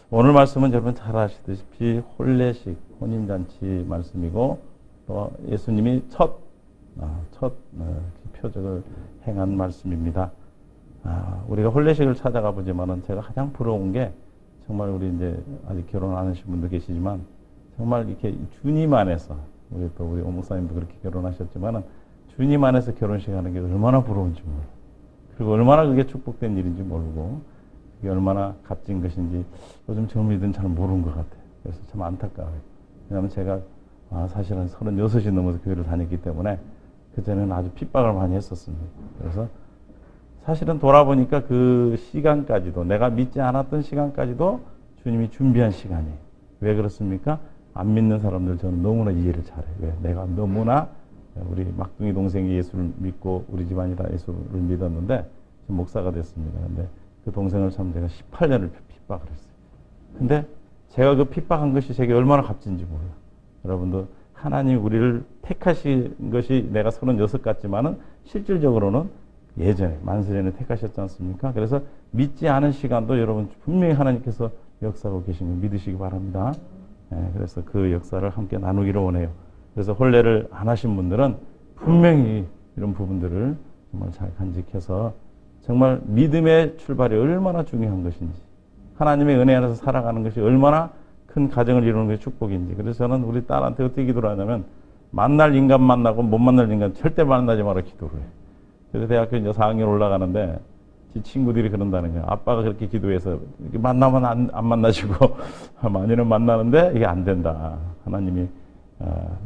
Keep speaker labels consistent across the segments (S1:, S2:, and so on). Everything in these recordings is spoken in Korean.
S1: 오늘 말씀은 여러분 잘 아시다시피 혼례식, 혼인잔치 말씀이고 또 예수님이 첫 표적을 행한 말씀입니다. 우리가 혼례식을 찾아가 보지만은 제가 가장 부러운 게 정말 우리 이제 아직 결혼 안 하신 분도 계시지만 정말 이렇게 주님 안에서 우리 오목사님도 그렇게 결혼하셨지만은 주님 안에서 결혼식 하는 게 얼마나 부러운지 몰라요. 그리고 얼마나 그게 축복된 일인지 모르고 그게 얼마나 값진 것인지 요즘 젊은이들은 잘 모르는 것 같아요. 그래서 참 안타까워요. 왜냐하면 제가 사실은 36이 넘어서 교회를 다녔기 때문에 그전에는 아주 핍박을 많이 했었습니다. 그래서 사실은 돌아보니까 그 시간까지도 내가 믿지 않았던 시간까지도 주님이 준비한 시간이에요. 왜 그렇습니까? 안 믿는 사람들 저는 너무나 이해를 잘해요. 왜? 내가 너무나 우리 막둥이 동생이 예수를 믿고 우리 집안이 다 예수를 믿었는데 지금 목사가 됐습니다. 근데 그 동생을 참 제가 18년을 핍박을 했어요. 근데 제가 그 핍박한 것이 제게 얼마나 값진지 몰라요. 여러분도 하나님 우리를 택하신 것이 내가 36 같지만은 실질적으로는 예전에 만세전에 택하셨지 않습니까? 그래서 믿지 않은 시간도 여러분 분명히 하나님께서 역사하고 계신 걸 믿으시기 바랍니다. 그래서 그 역사를 함께 나누기를 원해요. 그래서 혼례를 안 하신 분들은 분명히 이런 부분들을 정말 잘 간직해서 정말 믿음의 출발이 얼마나 중요한 것인지 하나님의 은혜 안에서 살아가는 것이 얼마나 큰 가정을 이루는 것이 축복인지. 그래서 저는 우리 딸한테 어떻게 기도를 하냐면 만날 인간 만나고 못 만날 인간 절대 만나지 마라 기도를 해요. 그래서 대학교 이제 4학년 올라가는데 지 친구들이 그런다는 거예요. 아빠가 그렇게 기도해서 이렇게 만나면 안 만나시고 많이는 만나는데 이게 안 된다. 하나님이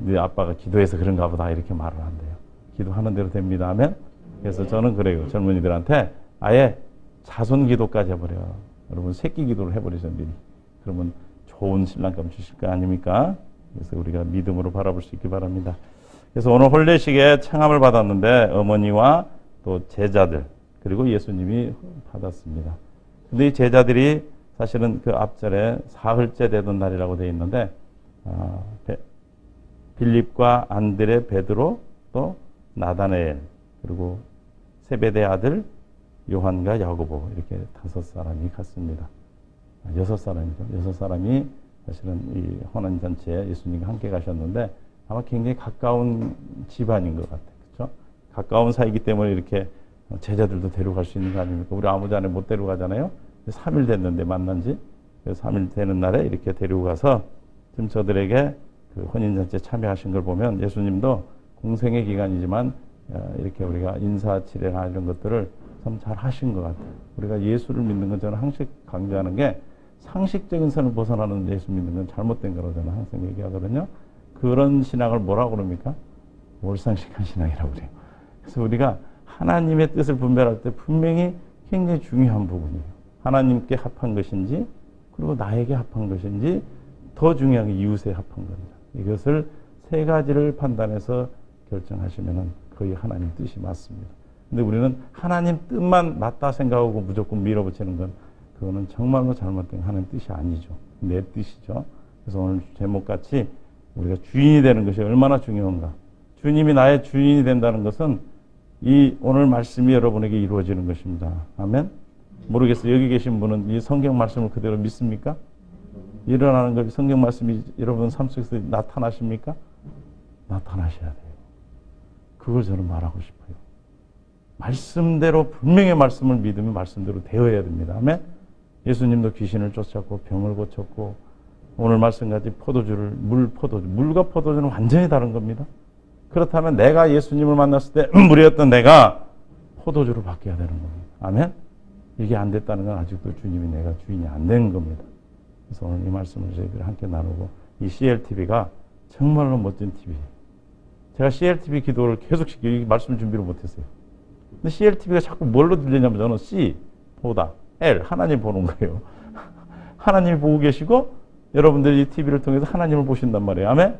S1: 네 아빠가 기도해서 그런가 보다 이렇게 말을 한대요. 기도하는 대로 됩니다 하면. 그래서 저는 그래요. 젊은이들한테 아예 자손 기도까지 해버려요. 여러분 새끼 기도를 해버리죠 미리. 그러면 좋은 신랑감 주실 거 아닙니까? 그래서 우리가 믿음으로 바라볼 수 있기 바랍니다. 그래서 오늘 혼례식에 청함을 받았는데 어머니와 또 제자들 그리고 예수님이 받았습니다. 근데 이 제자들이 사실은 그 앞절에 사흘째 되던 날이라고 되어 있는데 빌립과 안드레, 베드로 또 나다나엘 그리고 세베대 아들 요한과 야고보 이렇게 5사람이 갔습니다. 6사람이죠. 6사람이 사실은 이 혼인잔치에 예수님과 함께 가셨는데 아마 굉장히 가까운 집안인 것 같아요. 그렇죠? 가까운 사이기 때문에 이렇게 제자들도 데려갈 수 있는 거 아닙니까? 우리 아무 잔에 못 데려가잖아요. 3일 됐는데 만난 지. 그래서 3일 되는 날에 이렇게 데리고 가서 지금 저들에게 그 혼인잔치에 참여하신 걸 보면 예수님도 공생의 기간이지만 이렇게 우리가 인사치레나 이런 것들을 참 잘 하신 것 같아요. 우리가 예수를 믿는 건 저는 항상 강조하는 게 상식적인 선을 벗어나는 예수 믿는 건 잘못된 거라고 저는 항상 얘기하거든요. 그런 신앙을 뭐라고 그럽니까? 몰상식한 신앙이라고 그래요. 그래서 우리가 하나님의 뜻을 분별할 때 분명히 굉장히 중요한 부분이에요. 하나님께 합한 것인지 그리고 나에게 합한 것인지 더 중요한 게 이웃에 합한 겁니다. 이것을 세 가지를 판단해서 결정하시면 거의 하나님 뜻이 맞습니다. 근데 우리는 하나님 뜻만 맞다 생각하고 무조건 밀어붙이는 건 그거는 정말로 잘못된 하나님 뜻이 아니죠. 내 뜻이죠. 그래서 오늘 제목같이 우리가 주인이 되는 것이 얼마나 중요한가. 주님이 나의 주인이 된다는 것은 이 오늘 말씀이 여러분에게 이루어지는 것입니다. 아멘? 모르겠어요. 여기 계신 분은 이 성경 말씀을 그대로 믿습니까? 일어나는 것, 성경 말씀이 여러분 삶 속에서 나타나십니까? 나타나셔야 돼요. 그걸 저는 말하고 싶어요. 말씀대로 분명히 말씀을 믿으면 말씀대로 되어야 됩니다. 아멘? 예수님도 귀신을 쫓았고 병을 고쳤고 오늘 말씀같이 포도주를 물과 포도주는 완전히 다른 겁니다. 그렇다면 내가 예수님을 만났을 때 물이었던 내가 포도주를 바뀌어야 되는 겁니다. 아멘? 이게 안 됐다는 건 아직도 주님이 내가 주인이 안 된 겁니다. 그래서 오늘 이 말씀을 저희들이 함께 나누고 이 CLTV가 정말로 멋진 TV예요. 제가 CLTV 기도를 계속 이 말씀 준비를 못했어요. 근데 CLTV가 자꾸 뭘로 들리냐면 저는 C 보다 L 하나님 보는 거예요. 하나님이 보고 계시고 여러분들이 이 TV를 통해서 하나님을 보신단 말이에요. 아멘?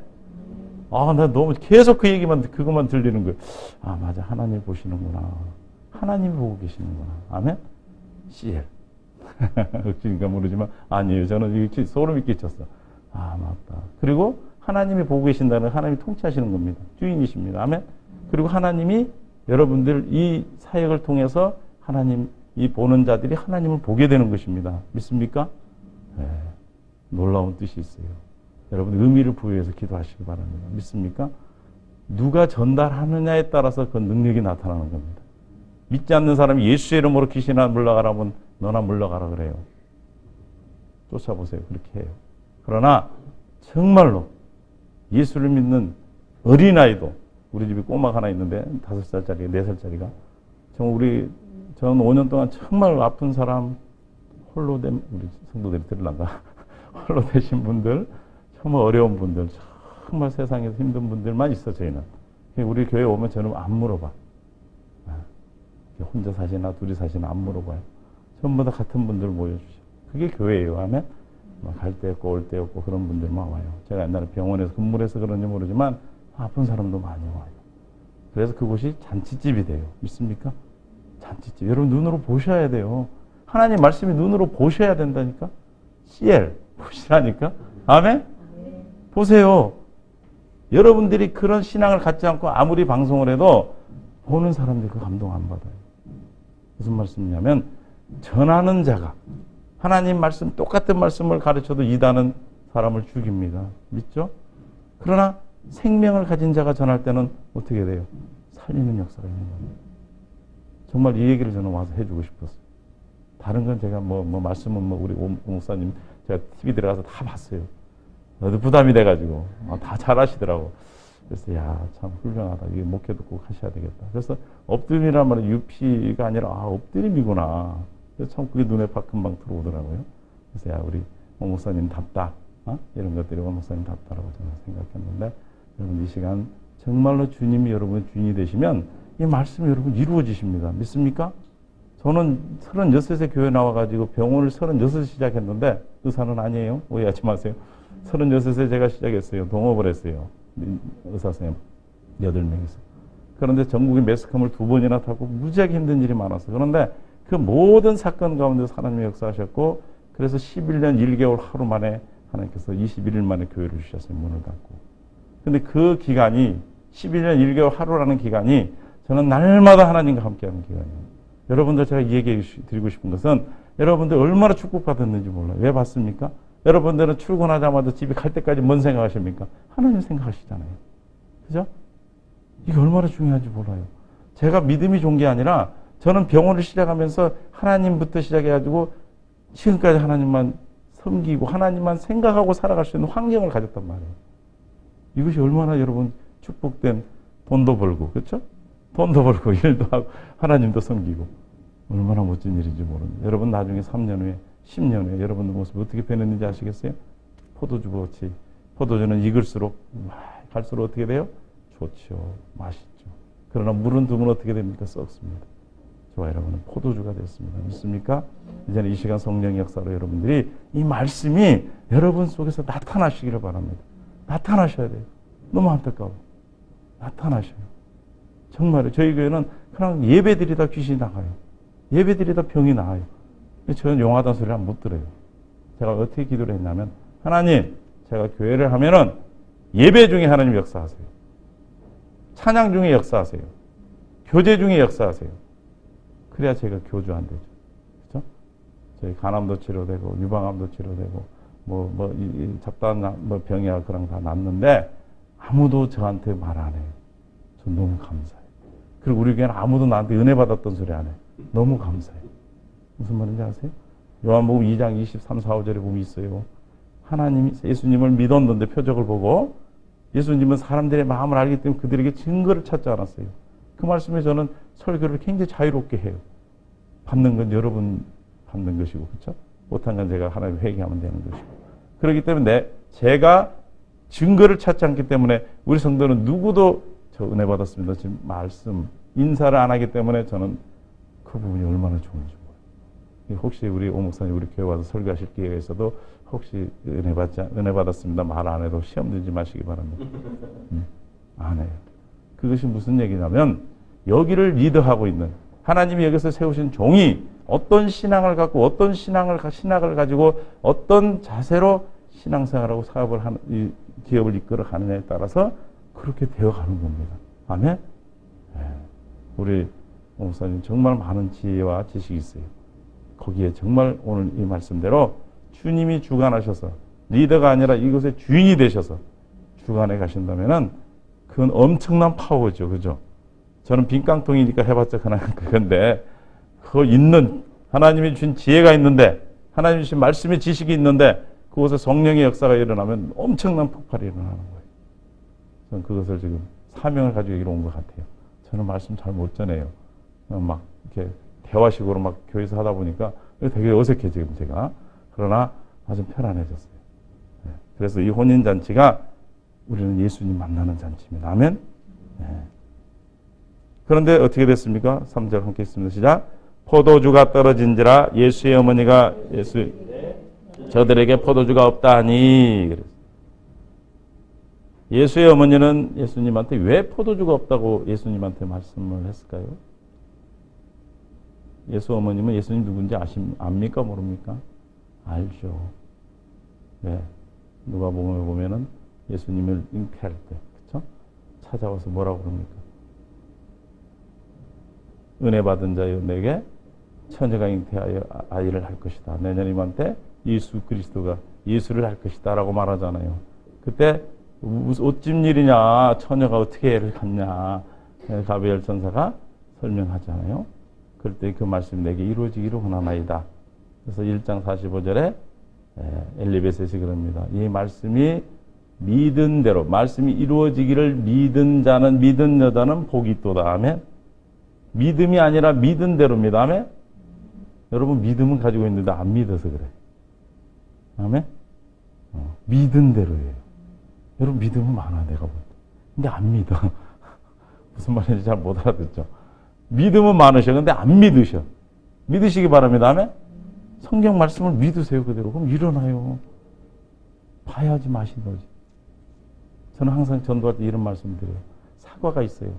S1: 나 너무 계속 그것만 들리는 거예요. 맞아. 하나님 보시는구나. 하나님이 보고 계시는구나. 아멘? CL. 억지니까 모르지만 아니에요. 저는 이게 소름이 끼쳤어. 맞다. 그리고 하나님이 보고 계신다는 하나님이 통치하시는 겁니다. 주인이십니다. 아멘? 그리고 하나님이 여러분들 이 사역을 통해서 하나님 이 보는 자들이 하나님을 보게 되는 것입니다. 믿습니까? 네, 놀라운 뜻이 있어요. 여러분 의미를 부여해서 기도하시기 바랍니다. 믿습니까? 누가 전달하느냐에 따라서 그 능력이 나타나는 겁니다. 믿지 않는 사람이 예수의 이름으로 귀신아 물러가라면 너나 물러가라 그래요. 쫓아보세요. 그렇게 해요. 그러나 정말로 예수를 믿는 어린아이도, 우리 집에 꼬마가 하나 있는데 5살짜리, 4살짜리가 저는 5년 동안 정말 아픈 사람, 홀로 된, 우리 성도들이 들으란가? 홀로 되신 분들, 정말 어려운 분들, 정말 세상에서 힘든 분들만 있어, 저희는. 우리 교회 오면 저는 안 물어봐. 혼자 사시나 둘이 사시나 안 물어봐요. 전부 다 같은 분들 모여주셔. 그게 교회예요. 하면 갈 때 없고 올 때 없고 그런 분들만 와요. 제가 옛날에 병원에서 근무를 해서 그런지 모르지만 아픈 사람도 많이 와요. 그래서 그곳이 잔치집이 돼요. 믿습니까? 잔치집. 여러분 눈으로 보셔야 돼요. 하나님 말씀이 눈으로 보셔야 된다니까. CL 보시라니까. 아멘? 보세요. 여러분들이 그런 신앙을 갖지 않고 아무리 방송을 해도 보는 사람들이 그 감동 안 받아요. 무슨 말씀이냐면 전하는 자가 하나님 말씀 똑같은 말씀을 가르쳐도 이단은 사람을 죽입니다. 믿죠? 그러나 생명을 가진 자가 전할 때는 어떻게 돼요? 살리는 역사가 있는 겁니다. 정말 이 얘기를 저는 와서 해주고 싶었어요. 다른 건 제가 말씀은 우리 오 목사님 제가 TV 들어가서 다 봤어요. 부담이 돼가지고 다 잘하시더라고. 그래서 참 훌륭하다. 이게 목회도 꼭 하셔야 되겠다. 그래서 엎드림이란 말은 UP가 아니라 엎드림이구나. 그래서 참 그게 눈에 금방 들어오더라고요. 그래서 우리 오 목사님답다. 이런 것들이 오 목사님답다라고 저는 생각했는데 여러분 이 시간 정말로 주님이 여러분의 주인이 되시면 이 말씀이 여러분 이루어지십니다. 믿습니까? 저는 36세 교회 나와가지고 병원을 36세 시작했는데 의사는 아니에요. 오해하지 마세요. 36세 제가 시작했어요. 동업을 했어요. 의사 선생님 8명이서. 그런데 전국에 매스컴을 2번이나 타고 무지하게 힘든 일이 많았어요. 그런데 그 모든 사건 가운데서 하나님의 역사하셨고 그래서 11년 1개월 하루 만에 하나님께서 21일 만에 교회를 주셨어요. 문을 닫고. 근데 그 기간이 11년 1개월 하루라는 기간이 저는 날마다 하나님과 함께하는 기간이에요. 여러분들 제가 이 얘기 드리고 싶은 것은 여러분들 얼마나 축복받았는지 몰라요. 왜 받습니까? 여러분들은 출근하자마자 집에 갈 때까지 뭔 생각하십니까? 하나님 생각하시잖아요. 그죠? 이게 얼마나 중요한지 몰라요. 제가 믿음이 좋은 게 아니라 저는 병원을 시작하면서 하나님부터 시작해가지고 지금까지 하나님만 섬기고 하나님만 생각하고 살아갈 수 있는 환경을 가졌단 말이에요. 이것이 얼마나 여러분 축복된 돈도 벌고 그렇죠? 돈도 벌고 일도 하고 하나님도 섬기고 얼마나 멋진 일인지 모릅니다. 여러분 나중에 3년 후에 10년 후에 여러분의 모습이 어떻게 변했는지 아시겠어요? 포도주 같이 포도주는 익을수록 갈수록 어떻게 돼요? 좋죠. 맛있죠. 그러나 물은 두면 어떻게 됩니까? 썩습니다. 저와 여러분은 포도주가 됐습니다. 믿습니까? 이제는 이 시간 성령의 역사로 여러분들이 이 말씀이 여러분 속에서 나타나시기를 바랍니다. 나타나셔야 돼요. 너무 안타까워. 나타나셔요. 정말요. 저희 교회는 그냥 예배드리다 귀신이 나가요. 예배드리다 병이 나아요. 저는 용하다는 소리를 못 들어요. 제가 어떻게 기도를 했냐면 하나님 제가 교회를 하면은 예배 중에 하나님 역사하세요. 찬양 중에 역사하세요. 교제 중에 역사하세요. 그래야 제가 교주 안 되죠. 그렇죠? 저희 간암도 치료되고 유방암도 치료되고 잡다한 병이야 그런 다 낫는데 아무도 저한테 말 안 해요. 저 너무 감사해요. 그리고 우리 교회는 아무도 나한테 은혜 받았던 소리 안 해요. 너무 감사해요. 무슨 말인지 아세요? 요한복음 2장 23, 4, 5절에 보면 있어요. 하나님이 예수님을 믿었는데 표적을 보고 예수님은 사람들의 마음을 알기 때문에 그들에게 증거를 찾지 않았어요. 그 말씀에 저는 설교를 굉장히 자유롭게 해요. 받는 건 여러분 받는 것이고 그렇죠? 못한 건 제가 하나님 회개하면 되는 것이고 그렇기 때문에 제가 증거를 찾지 않기 때문에 우리 성도는 누구도 저 은혜 받았습니다. 지금 말씀 인사를 안 하기 때문에 저는 그 부분이 얼마나 좋은지 몰라요. 혹시 우리 오 목사님 우리 교회 와서 설교하실 기회가 있어도 혹시 은혜 받았습니다 말 안 해도 시험 들지 마시기 바랍니다. 안 해요. 그것이 무슨 얘기냐면 여기를 리드하고 있는 하나님이 여기서 세우신 종이 어떤 신앙을 갖고 어떤 신학을 가지고 어떤 자세로 신앙생활하고 사업을 하는 이 기업을 이끌어 가느냐에 따라서 그렇게 되어가는 겁니다. 아멘. 네. 우리 목사님 정말 많은 지혜와 지식이 있어요. 거기에 정말 오늘 이 말씀대로 주님이 주관하셔서 리더가 아니라 이곳의 주인이 되셔서 주관해 가신다면은 그건 엄청난 파워죠. 그죠? 저는 빈깡통이니까 해봤자 그건데 그 있는 하나님이 주신 지혜가 있는데 하나님이 주신 말씀의 지식이 있는데 그곳에 성령의 역사가 일어나면 엄청난 폭발이 일어나는 거예요. 저는 그것을 지금 사명을 가지고 여기로 온 것 같아요. 저는 말씀 잘 못 전해요. 막 이렇게 대화식으로 막 교회에서 하다 보니까 되게 어색해 지금 제가. 그러나 아주 편안해졌어요. 그래서 이 혼인잔치가 우리는 예수님 만나는 잔치입니다. 아멘. 네. 그런데 어떻게 됐습니까? 3절 함께 있습니다. 시작. 포도주가 떨어진지라 예수의 어머니가 저들에게 포도주가 없다 하니. 예수의 어머니는 예수님한테 왜 포도주가 없다고 예수님한테 말씀을 했을까요? 예수 어머님은 예수님 누군지 압니까? 모릅니까? 알죠. 네. 누가복음에 보면은 예수님을 잉태할 때, 그렇죠? 찾아와서 뭐라고 그럽니까? 은혜 받은 자여 내게 처녀가 잉태하여 아이를 할 것이다. 내년님한테 예수 그리스도가 예수를 할 것이다 라고 말하잖아요. 그때 어찌 일이냐, 처녀가 어떻게 애를 갖냐, 가브리엘 천사가 설명하잖아요. 그럴 때 그 말씀이 내게 이루어지기를 원하나이다. 그래서 1장 45절에 엘리베셋이 그럽니다. 이 말씀이 믿은 대로, 말씀이 이루어지기를 믿은 자는, 믿은 여자는 복이 있도다. 아멘. 믿음이 아니라 믿은 대로입니다. 아멘. 여러분 믿음은 가지고 있는데 안 믿어서 그래. 아멘. 믿은 대로예요. 여러분 믿음은 많아 내가 볼 때. 근데 안 믿어. 무슨 말인지 잘 못 알아듣죠. 믿음은 많으셔. 근데 안 믿으셔. 믿으시기 바랍니다. 아멘. 성경 말씀을 믿으세요 그대로. 그럼 일어나요. 봐야지 마신 거지. 저는 항상 전도할 때 이런 말씀 드려요. 사과가 있어요.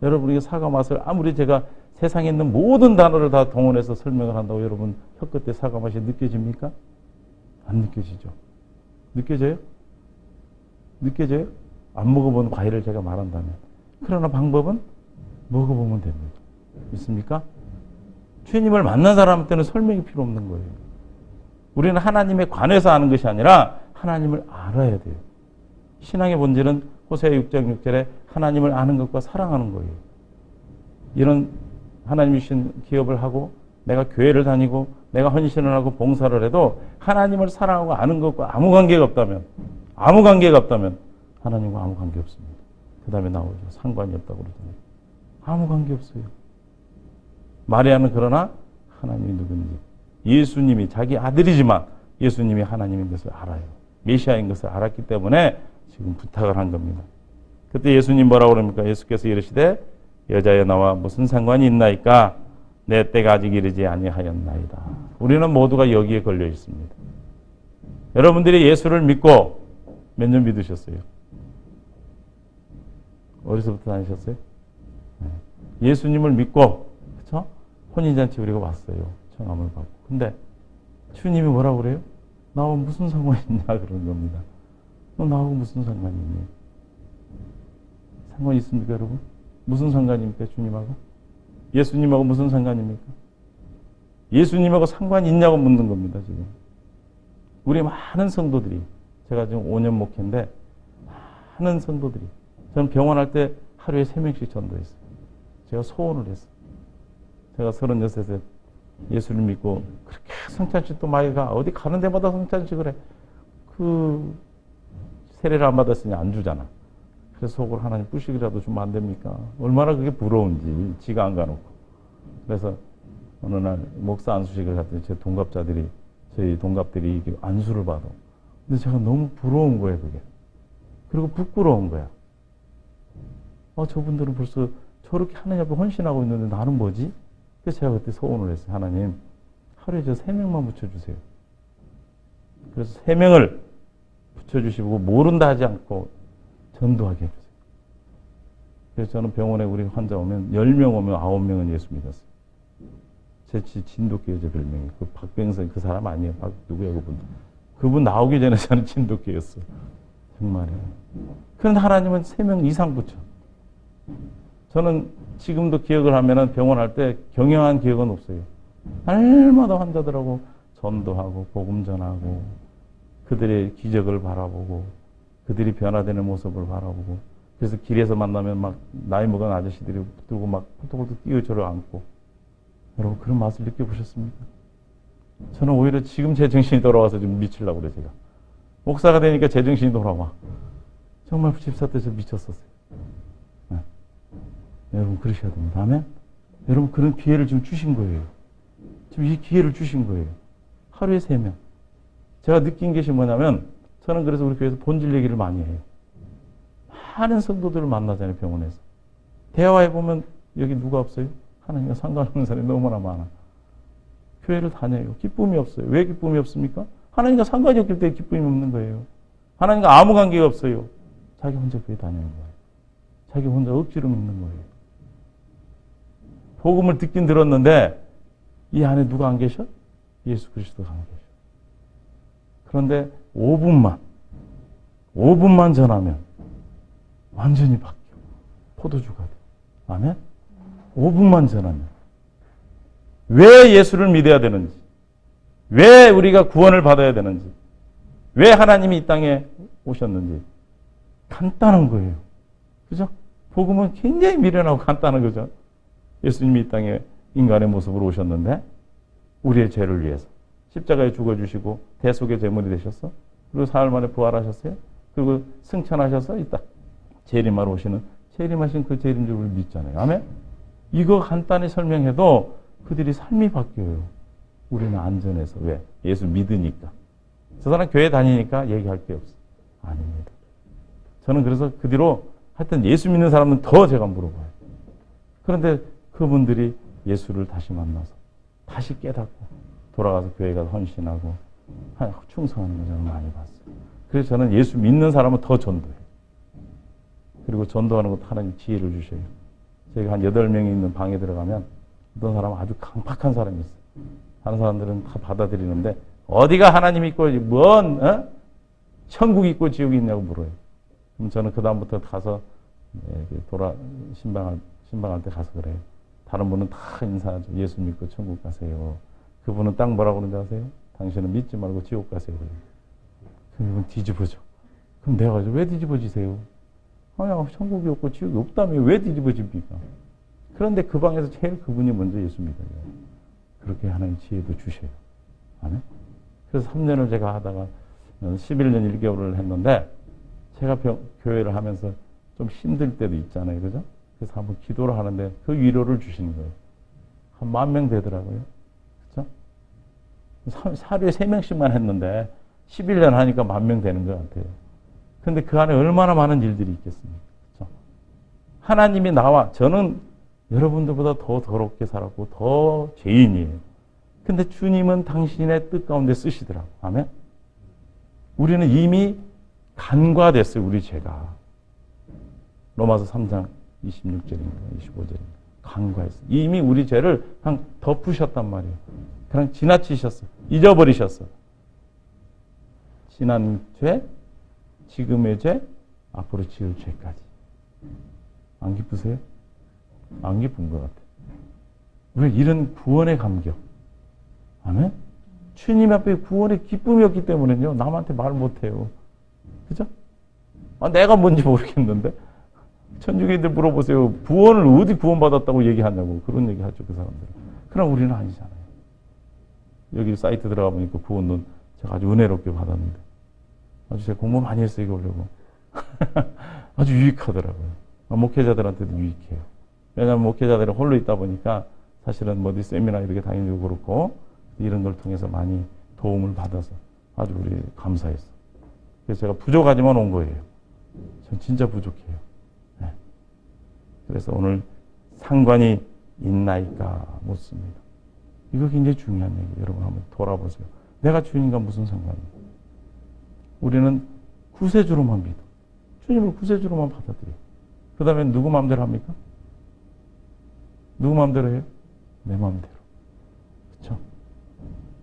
S1: 여러분에게 사과 맛을 아무리 제가 세상에 있는 모든 단어를 다 동원해서 설명을 한다고 여러분 혀끝에 사과 맛이 느껴집니까? 안 느껴지죠. 느껴져요? 느껴져요? 안 먹어본 과일을 제가 말한다면. 그러나 방법은 먹어보면 됩니다. 있습니까? 주님을 만난 사람한테는 설명이 필요 없는 거예요. 우리는 하나님에 관해서 아는 것이 아니라 하나님을 알아야 돼요. 신앙의 본질은 호세아 6장 6절에 하나님을 아는 것과 사랑하는 거예요. 이런 하나님이 주신 기업을 하고 내가 교회를 다니고 내가 헌신을 하고 봉사를 해도 하나님을 사랑하고 아는 것과 아무 관계가 없다면 하나님과 아무 관계 없습니다. 그 다음에 나오죠. 상관이 없다고 그러잖아요. 아무 관계 없어요. 마리아는 그러나 하나님이 누군지, 예수님이 자기 아들이지만 예수님이 하나님인 것을 알아요. 메시아인 것을 알았기 때문에 지금 부탁을 한 겁니다. 그때 예수님 뭐라고 그럽니까? 예수께서 이르시되 여자여 나와 무슨 상관이 있나이까? 내 때가 아직 이르지 아니하였나이다. 우리는 모두가 여기에 걸려 있습니다. 여러분들이 예수를 믿고 몇 년 믿으셨어요? 어디서부터 다니셨어요? 예수님을 믿고, 그렇죠? 혼인잔치 우리가 왔어요. 청함을 받고. 근데 주님이 뭐라고 그래요? 나하고 무슨 상관이 있냐 그런 겁니다. 너 나하고 무슨 상관이 있니? 상관이 있습니까, 여러분? 무슨 상관입니까, 주님하고? 예수님하고 무슨 상관입니까? 예수님하고 상관이 있냐고 묻는 겁니다, 지금. 우리 많은 성도들이, 제가 지금 5년 목회인데, 많은 성도들이, 저는 병원할 때 하루에 3명씩 전도했어요. 제가 소원을 했어요. 제가 36세 예수를 믿고, 그렇게 성찬식 또 많이 가. 어디 가는 데마다 성찬식을 해. 세례를 안 받았으니 안 주잖아. 그래서 속으로 하나님 뿌시기라도 주면 안 됩니까? 얼마나 그게 부러운지, 지가 안 가놓고. 그래서 어느 날 목사 안수식을 갔더니 제 동갑자들이, 저희 동갑들이 안수를 받아. 근데 제가 너무 부러운 거예요, 그게. 그리고 부끄러운 거야. 저분들은 벌써 저렇게 하나님 앞에 헌신하고 있는데 나는 뭐지? 그래서 제가 그때 소원을 했어요. 하나님, 하루에 저 3명만 붙여주세요. 그래서 3명을 붙여주시고 모른다 하지 않고 전도하게 해주세요. 그래서 저는 병원에 우리 환자 오면 10명 오면 9명은 예수 믿었어요. 제 진돗개죠, 별명이. 그 박병선 그 사람 아니에요. 누구야 그분. 그분 나오기 전에 저는 진돗개였어. 정말이에요. 그런데 하나님은 3명 이상 붙여. 저는 지금도 기억을 하면은 병원 할 때 경영한 기억은 없어요. 날마다 환자들하고 전도하고 복음 전하고 그들의 기적을 바라보고 그들이 변화되는 모습을 바라보고 그래서 길에서 만나면 막 나이 먹은 아저씨들이 들고 막 홀떡홀떡 뛰어 저를 안고 여러분 그런 맛을 느껴보셨습니까? 저는 오히려 지금 제 정신이 돌아와서 좀 미치려고 그래요. 제가 목사가 되니까 제 정신이 돌아와. 정말 집사 때 저 미쳤었어요. 네. 여러분 그러셔야 됩니다. 아멘? 여러분 그런 기회를 지금 주신 거예요. 지금 이 기회를 주신 거예요. 하루에 3명. 제가 느낀 것이 뭐냐면 저는 그래서 우리 교회에서 본질 얘기를 많이 해요. 많은 성도들을 만나잖아요. 병원에서. 대화해보면 여기 누가 없어요? 하나님과 상관없는 사람이 너무나 많아. 교회를 다녀요. 기쁨이 없어요. 왜 기쁨이 없습니까? 하나님과 상관이 없기 때문에 기쁨이 없는 거예요. 하나님과 아무 관계가 없어요. 자기 혼자 교회 다니는 거예요. 자기 혼자 억지로 믿는 거예요. 복음을 듣긴 들었는데 이 안에 누가 안 계셔? 예수 그리스도가 안 계셔. 그런데 5분만 전하면 완전히 바뀌어. 포도주가 돼. 아멘? 5분만 전하면. 왜 예수를 믿어야 되는지, 왜 우리가 구원을 받아야 되는지, 왜 하나님이 이 땅에 오셨는지 간단한 거예요. 그죠? 복음은 굉장히 미련하고 간단한 거죠. 예수님이 이 땅에 인간의 모습으로 오셨는데 우리의 죄를 위해서 십자가에 죽어주시고 대속의 제물이 되셨어. 그리고 사흘 만에 부활하셨어요. 그리고 승천하셔서 이 땅 재림하러 오시는 재림하신 그 재림 줄 믿잖아요. 아멘? 이거 간단히 설명해도 그들이 삶이 바뀌어요. 우리는 안전해서. 왜? 예수 믿으니까. 저 사람 교회 다니니까 얘기할 게 없어. 아닙니다. 저는 그래서 그 뒤로 하여튼 예수 믿는 사람은 더 제가 물어봐요. 그런데 그분들이 예수를 다시 만나서 다시 깨닫고 돌아가서 교회 가서 헌신하고 충성하는 걸 저는 많이 봤어요. 그래서 저는 예수 믿는 사람은 더 전도해요. 그리고 전도하는 것도 하나님 지혜를 주셔요. 제가 한 8명이 있는 방에 들어가면 어떤 사람은 아주 강팍한 사람이 있어요. 다른 사람들은 다 받아들이는데 어디가 하나님 있고 천국 있고 지옥이 있냐고 물어요. 그럼 저는 그 다음부터 가서 신방할 때 가서 그래요. 다른 분은 다 인사하죠. 예수 믿고 천국 가세요. 그분은 딱 뭐라고 그러는지 아세요? 당신은 믿지 말고 지옥 가세요. 그럼 이분 뒤집어져. 그럼 내가 가지고 왜 뒤집어지세요? 아니, 천국이 없고 지옥이 없다며 왜 뒤집어집니까? 그런데 그 방에서 제일 그분이 먼저 예수 믿어요. 그렇게 하나님 지혜도 주셔요. 아멘? 그래서 3년을 제가 하다가 11년 1개월을 했는데 제가 교회를 하면서 좀 힘들 때도 있잖아요. 그죠? 그래서 한번 기도를 하는데 그 위로를 주시는 거예요. 한 10,000명 되더라고요. 그죠? 하루에 3명씩만 했는데 11년 하니까 10,000명 되는 것 같아요. 근데 그 안에 얼마나 많은 일들이 있겠습니까? 그죠? 하나님이 저는 여러분들보다 더 더럽게 살았고 더 죄인이에요. 근데 주님은 당신의 뜻 가운데 쓰시더라고. 아멘? 우리는 이미 간과됐어요. 우리 죄가. 로마서 3장 26절인가 25절인가 간과했어요. 이미 우리 죄를 그냥 덮으셨단 말이에요. 그냥 지나치셨어. 잊어버리셨어. 지난 죄, 지금의 죄, 앞으로 지을 죄까지. 안 기쁘세요? 안 기쁜 것 같아요. 왜 이런 구원의 감격? 아멘? 주님 앞에 구원의 기쁨이 없기 때문에요. 남한테 말 못해요. 그죠? 내가 뭔지 모르겠는데. 천주교인들 물어보세요. 구원을 어디 구원받았다고 얘기하냐고. 그런 얘기 하죠, 그 사람들은. 그럼 우리는 아니잖아요. 여기 사이트 들어가 보니까 구원론 제가 아주 은혜롭게 받았는데. 아주 제가 공부 많이 했어요, 이거 보려고. 아주 유익하더라고요. 목회자들한테도 유익해요. 왜냐하면 목회자들은 홀로 있다 보니까 사실은 어디 세미나 이렇게 다니고 그렇고 이런 걸 통해서 많이 도움을 받아서 아주 우리 감사했어. 그래서 제가 부족하지만 온 거예요. 전 진짜 부족해요. 네. 그래서 오늘 상관이 있나이까 묻습니다. 이거 굉장히 중요한 얘기예요. 여러분 한번 돌아보세요. 내가 주님과 무슨 상관이에요? 우리는 구세주로만 믿어. 주님을 구세주로만 받아들여요. 그 다음에 누구 마음대로 합니까? 누구 마음대로 해요? 내 마음대로. 그렇죠?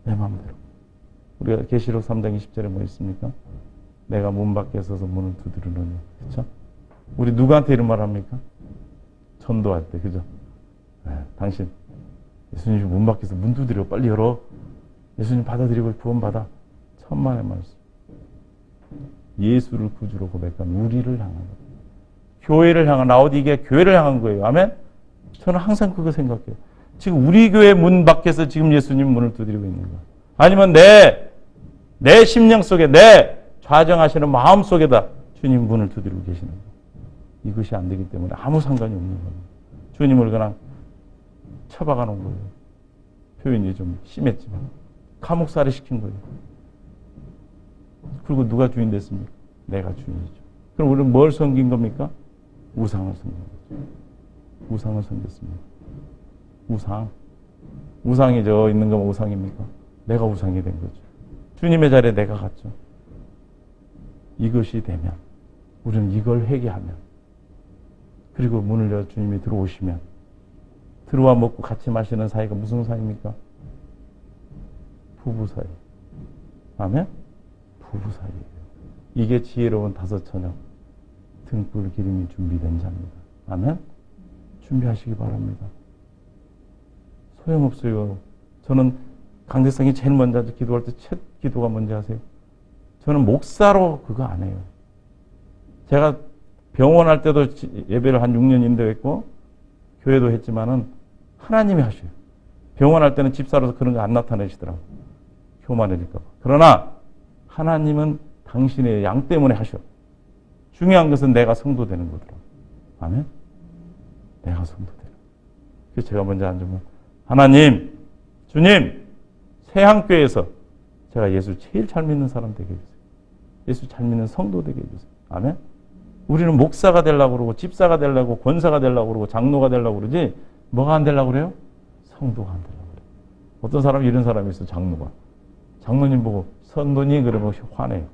S1: 내 마음대로. 우리가 계시록 3장 20절에 뭐 있습니까? 내가 문 밖에 서서 문을 두드리노니. 그렇죠? 우리 누구한테 이런 말 합니까? 전도할 때. 그죠? 네, 당신 예수님 문 밖에서 문 두드려 빨리 열어. 예수님 받아들이고 구원받아. 천만의 말씀. 예수를 구주로 고백한 우리를 향한 거예요. 교회를 향한, 라오디게 교회를 향한 거예요. 아멘? 저는 항상 그거 생각해요. 지금 우리 교회 문 밖에서 지금 예수님 문을 두드리고 있는 거야. 아니면 내 심령 속에, 내 좌정하시는 마음 속에다 주님 문을 두드리고 계시는 거예요. 이것이 안 되기 때문에 아무 상관이 없는 겁니다. 주님을 그냥 처박아 놓은 거예요. 표현이 좀 심했지만. 감옥살이 시킨 거예요. 그리고 누가 주인 됐습니까? 내가 주인이죠. 그럼 우리는 뭘 섬긴 겁니까? 우상을 섬긴 거죠. 우상을 섬겼습니다. 우상이 저 있는 건 우상입니까? 내가 우상이 된 거죠. 주님의 자리에 내가 갔죠. 이것이 되면, 우리는 이걸 회개하면, 그리고 문을 열어 주님이 들어오시면, 들어와 먹고 같이 마시는 사이가 무슨 사이입니까? 부부 사이. 아멘? 부부 사이예요. 이게 지혜로운 다섯 처녀, 등불 기름이 준비된 자입니다. 아멘? 준비하시기 바랍니다. 소용없어요. 저는 강대성이 제일 먼저 기도할 때 첫 기도가 뭔지 아세요? 저는 목사로 그거 안 해요. 제가 병원 할 때도 예배를 한 6년 인도했고 교회도 했지만은 하나님이 하셔요. 병원 할 때는 집사로서 그런 거 안 나타내시더라고요. 교만하니까. 그러나 하나님은 당신의 양 때문에 하셔. 중요한 것은 내가 성도되는 거더라고요. 아멘? 내가 성도되는. 그래서 제가 먼저 앉으면 하나님, 주님, 세향교회에서 제가 예수 제일 잘 믿는 사람 되게 해주세요. 예수 잘 믿는 성도 되게 해주세요. 아멘? 우리는 목사가 되려고 그러고 집사가 되려고 권사가 되려고 그러고 장로가 되려고 그러지 뭐가 안 되려고 그래요? 성도가 안 되려고 그래요. 어떤 사람이 이런 사람이 있어. 장로가. 장로님 보고 성도님 그러면 화내요.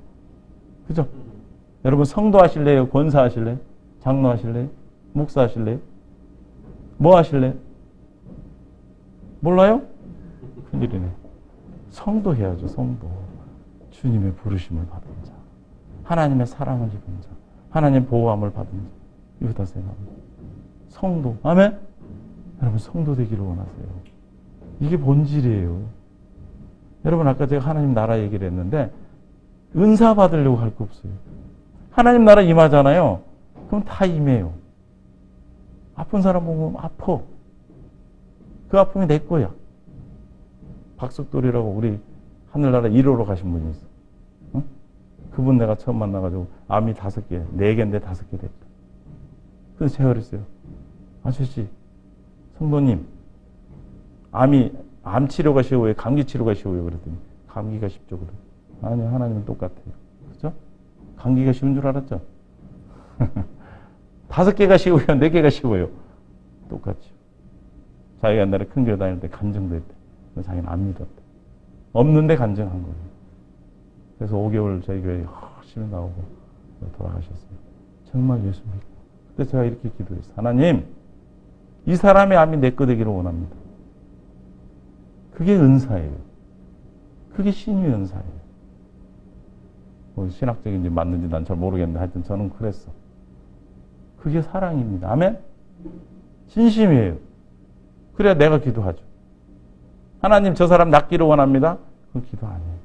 S1: 그죠? 여러분 성도 하실래요? 권사 하실래요? 장로 하실래요? 목사 하실래요? 뭐 하실래요? 몰라요? 큰일이네. 성도 해야죠. 성도. 주님의 부르심을 받은 자. 하나님의 사랑을 입은 자. 하나님의 보호함을 받은 자. 이거 다 생각합니다. 성도. 아멘? 여러분 성도 되기를 원하세요. 이게 본질이에요. 여러분 아까 제가 하나님 나라 얘기를 했는데 은사 받으려고 할 거 없어요. 하나님 나라 임하잖아요. 그럼 다 임해요. 아픈 사람 보면 아파. 그 아픔이 내 거야. 박석돌이라고 우리 하늘나라 1호로 가신 분이 있어. 응? 그분 내가 처음 만나가지고 암이 5개, 4개인데 5개 됐다. 그래서 제가 그랬어요. 아저씨, 성도님, 암 치료가 쉬워요? 감기 치료가 쉬워요? 그랬더니 감기가 쉽죠. 그래. 아니요, 하나님은 똑같아요. 그죠? 감기가 쉬운 줄 알았죠? 5개가 쉬워요? 4개가 쉬워요? 똑같죠. 자기가 옛날에 큰 교회 다닐 때 간증도 했대. 자기는 안 믿었대. 없는데 간증한 거예요. 그래서 5개월 저희 교회에 열심히 나오고 돌아가셨어요. 정말 예수 믿고. 그때 제가 이렇게 기도했어요. 하나님, 이 사람의 암이 내 거 되기를 원합니다. 그게 은사예요. 그게 신유의 은사예요. 뭐 신학적인지 맞는지 난 잘 모르겠는데 하여튼 저는 그랬어. 그게 사랑입니다. 아멘? 진심이에요. 그래야 내가 기도하죠. 하나님 저 사람 낫기를 원합니다. 그건 기도 아니에요.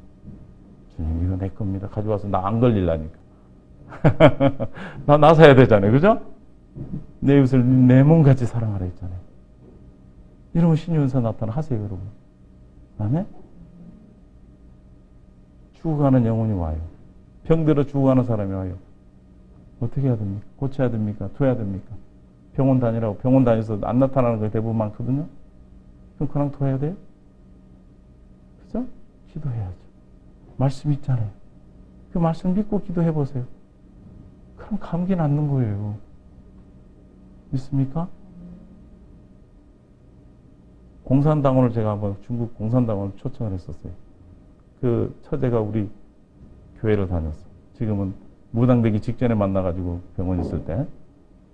S1: 주님 이거 내 겁니다. 가져와서 나 안 걸리려니까. 나 나서야 되잖아요. 그죠? 내 이웃을 내 몸같이 사랑하라 했잖아요. 이러면 신유의 은사 나타나 하세요. 여러분. 아멘? 죽어가는 영혼이 와요. 병들어 죽어가는 사람이 와요. 어떻게 해야 됩니까? 고쳐야 됩니까? 둬야 됩니까? 병원 다니라고 병원 다녀서 안 나타나는 게 대부분 많거든요. 그럼 그냥 둬야 돼요? 그죠? 기도해야죠. 말씀 있잖아요. 그 말씀 믿고 기도해보세요. 그럼 감기 낫는 거예요. 믿습니까? 공산당원을 제가 한번 중국 공산당원을 초청을 했었어요. 그 처제가 우리 교회를 다녔어. 지금은 무당되기 직전에 만나가지고 병원 있을 때